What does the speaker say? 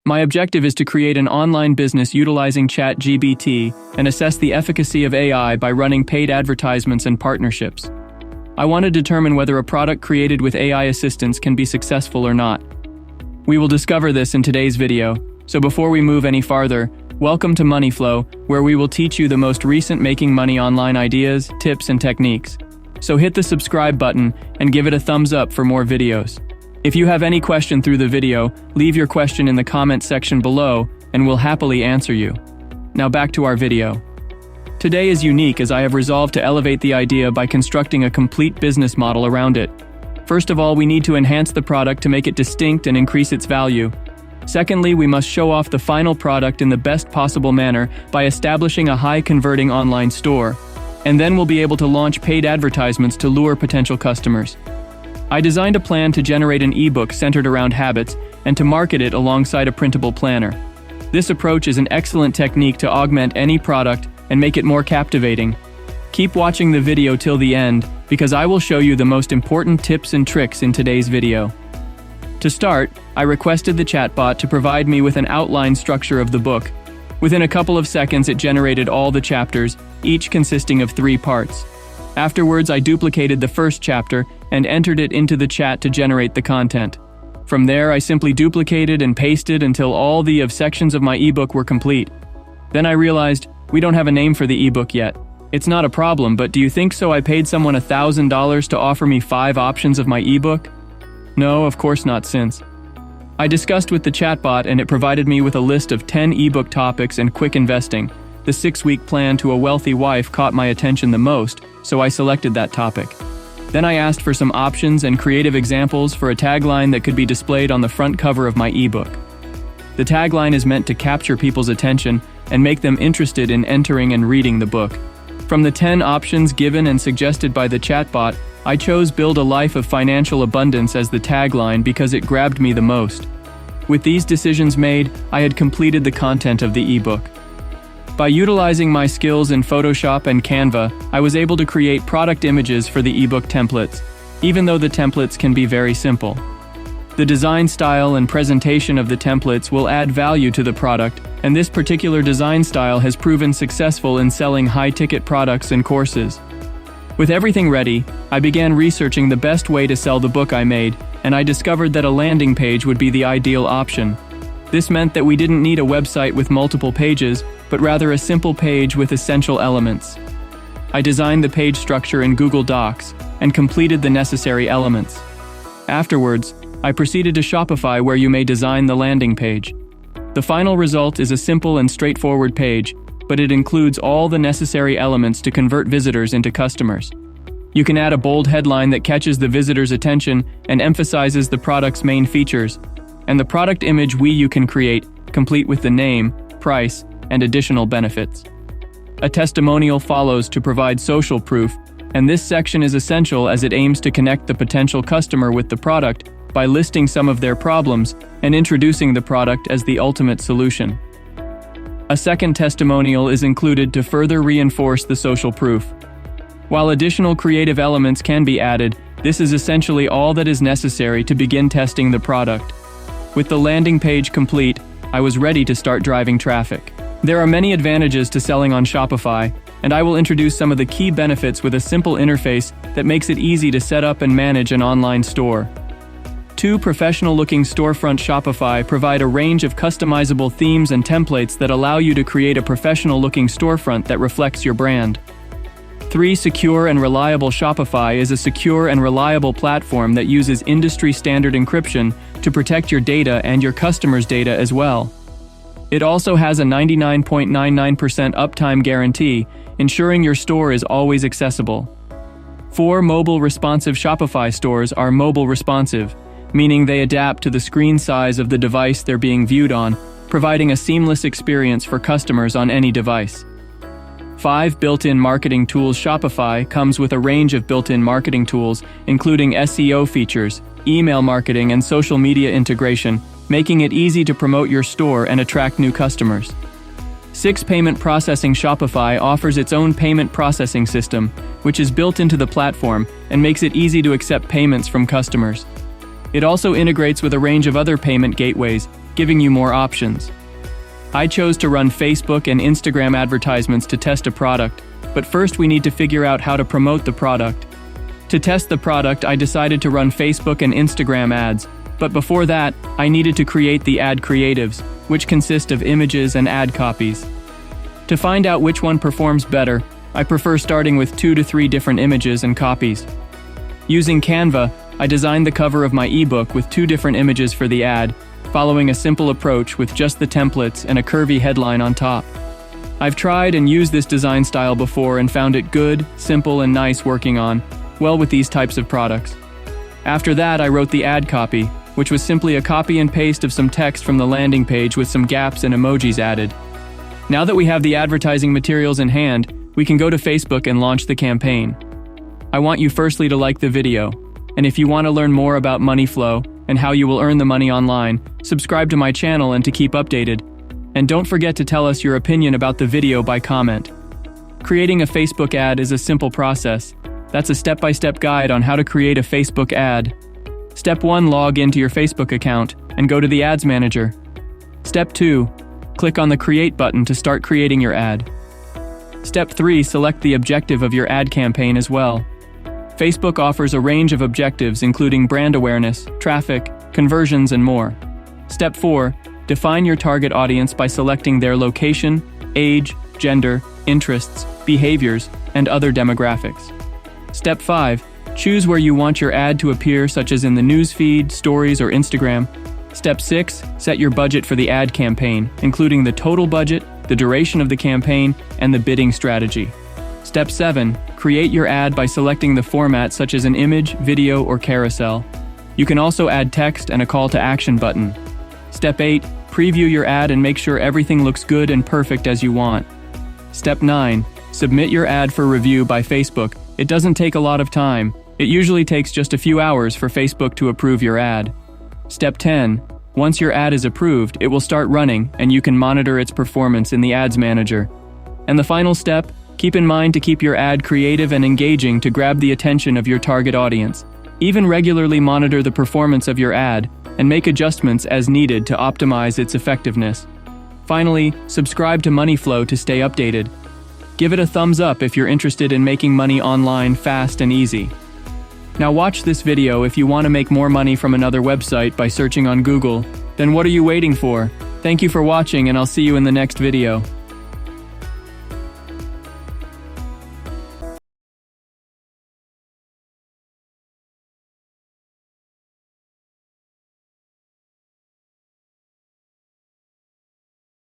My objective is to create an online business utilizing ChatGPT and assess the efficacy of AI by running paid advertisements and partnerships. I want to determine whether a product created with AI assistance can be successful or not. We will discover this in today's video, so before we move any farther, welcome to Money Flow, where we will teach you the most recent making money online ideas, tips, and techniques. So hit the subscribe button and give it a thumbs up for more videos. If you have any question through the video, leave your question in the comment section below and we'll happily answer you. Now back to our video. Today is unique as I have resolved to elevate the idea by constructing a complete business model around it. First of all, we need to enhance the product to make it distinct and increase its value. Secondly, we must show off the final product in the best possible manner by establishing a high-converting online store. And then we'll be able to launch paid advertisements to lure potential customers. I designed a plan to generate an ebook centered around habits and to market it alongside a printable planner. This approach is an excellent technique to augment any product and make it more captivating. Keep watching the video till the end because I will show you the most important tips and tricks in today's video. To start, I requested the chatbot to provide me with an outline structure of the book. Within a couple of seconds, it generated all the chapters, each consisting of 3 parts. Afterwards, I duplicated the first chapter and entered it into the chat to generate the content. From there, I simply duplicated and pasted until all the sections of my ebook were complete. Then I realized, we don't have a name for the ebook yet. It's not a problem, but do you think so? I paid someone $1,000 to offer me 5 options of my ebook? No, of course not, since I discussed with the chatbot and it provided me with a list of 10 ebook topics and quick investing. The 6-week plan to a wealthy wife caught my attention the most, so I selected that topic. Then I asked for some options and creative examples for a tagline that could be displayed on the front cover of my ebook. The tagline is meant to capture people's attention and make them interested in entering and reading the book. From the 10 options given and suggested by the chatbot, I chose "Build a Life of Financial Abundance" as the tagline because it grabbed me the most. With these decisions made, I had completed the content of the ebook. By utilizing my skills in Photoshop and Canva, I was able to create product images for the ebook templates, even though the templates can be very simple. The design style and presentation of the templates will add value to the product, and this particular design style has proven successful in selling high-ticket products and courses. With everything ready, I began researching the best way to sell the book I made, and I discovered that a landing page would be the ideal option. This meant that we didn't need a website with multiple pages, but rather a simple page with essential elements. I designed the page structure in Google Docs and completed the necessary elements. Afterwards, I proceeded to Shopify, where you may design the landing page. The final result is a simple and straightforward page, but it includes all the necessary elements to convert visitors into customers. You can add a bold headline that catches the visitor's attention and emphasizes the product's main features, and the product image you can create, complete with the name, price, and additional benefits. A testimonial follows to provide social proof, and this section is essential as it aims to connect the potential customer with the product by listing some of their problems and introducing the product as the ultimate solution. A second testimonial is included to further reinforce the social proof. While additional creative elements can be added, this is essentially all that is necessary to begin testing the product. With the landing page complete, I was ready to start driving traffic. There are many advantages to selling on Shopify, and I will introduce some of the key benefits with a simple interface that makes it easy to set up and manage an online store. 2 professional-looking storefront Shopify provide a range of customizable themes and templates that allow you to create a professional-looking storefront that reflects your brand. 3 Secure and Reliable Shopify is a secure and reliable platform that uses industry-standard encryption to protect your data and your customers' data as well. It also has a 99.99% uptime guarantee, ensuring your store is always accessible. 4 Mobile responsive Shopify stores are mobile responsive, meaning they adapt to the screen size of the device they're being viewed on, providing a seamless experience for customers on any device. 5 Built-in marketing tools. Shopify comes with a range of built-in marketing tools, including SEO features, email marketing, and social media integration, making it easy to promote your store and attract new customers. 6 Payment processing. Shopify offers its own payment processing system, which is built into the platform and makes it easy to accept payments from customers. It also integrates with a range of other payment gateways, giving you more options. I chose to run Facebook and Instagram advertisements to test a product, but first we need to figure out how to promote the product. To test the product, I decided to run Facebook and Instagram ads, but before that, I needed to create the ad creatives, which consist of images and ad copies. To find out which one performs better, I prefer starting with 2 to 3 different images and copies. Using Canva, I designed the cover of my ebook with 2 different images for the ad, following a simple approach with just the templates and a curvy headline on top. I've tried and used this design style before and found it good, simple, and nice working on, well with these types of products. After that, I wrote the ad copy, which was simply a copy and paste of some text from the landing page with some gaps and emojis added. Now that we have the advertising materials in hand, we can go to Facebook and launch the campaign. I want you firstly to like the video, and if you want to learn more about money flow and how you will earn the money online, subscribe to my channel and to keep updated. And don't forget to tell us your opinion about the video by comment. Creating a Facebook ad is a simple process. That's a step-by-step guide on how to create a Facebook ad. Step 1, log into your Facebook account and go to the Ads Manager. Step 2, click on the Create button to start creating your ad. Step 3, select the objective of your ad campaign as well. Facebook offers a range of objectives including brand awareness, traffic, conversions, and more. Step 4, define your target audience by selecting their location, age, gender, interests, behaviors, and other demographics. Step 5, choose where you want your ad to appear, such as in the newsfeed, stories, or Instagram. Step 6, set your budget for the ad campaign, including the total budget, the duration of the campaign, and the bidding strategy. Step 7, create your ad by selecting the format such as an image, video, or carousel. You can also add text and a call to action button. Step 8, preview your ad and make sure everything looks good and perfect as you want. Step 9, submit your ad for review by Facebook. It doesn't take a lot of time. It usually takes just a few hours for Facebook to approve your ad. Step 10, once your ad is approved, it will start running and you can monitor its performance in the Ads Manager. And the final step, keep in mind to keep your ad creative and engaging to grab the attention of your target audience. Even regularly monitor the performance of your ad and make adjustments as needed to optimize its effectiveness. Finally, subscribe to MoneyFlow to stay updated. Give it a thumbs up if you're interested in making money online fast and easy. Now watch this video if you want to make more money from another website by searching on Google. Then what are you waiting for? Thank you for watching and I'll see you in the next video.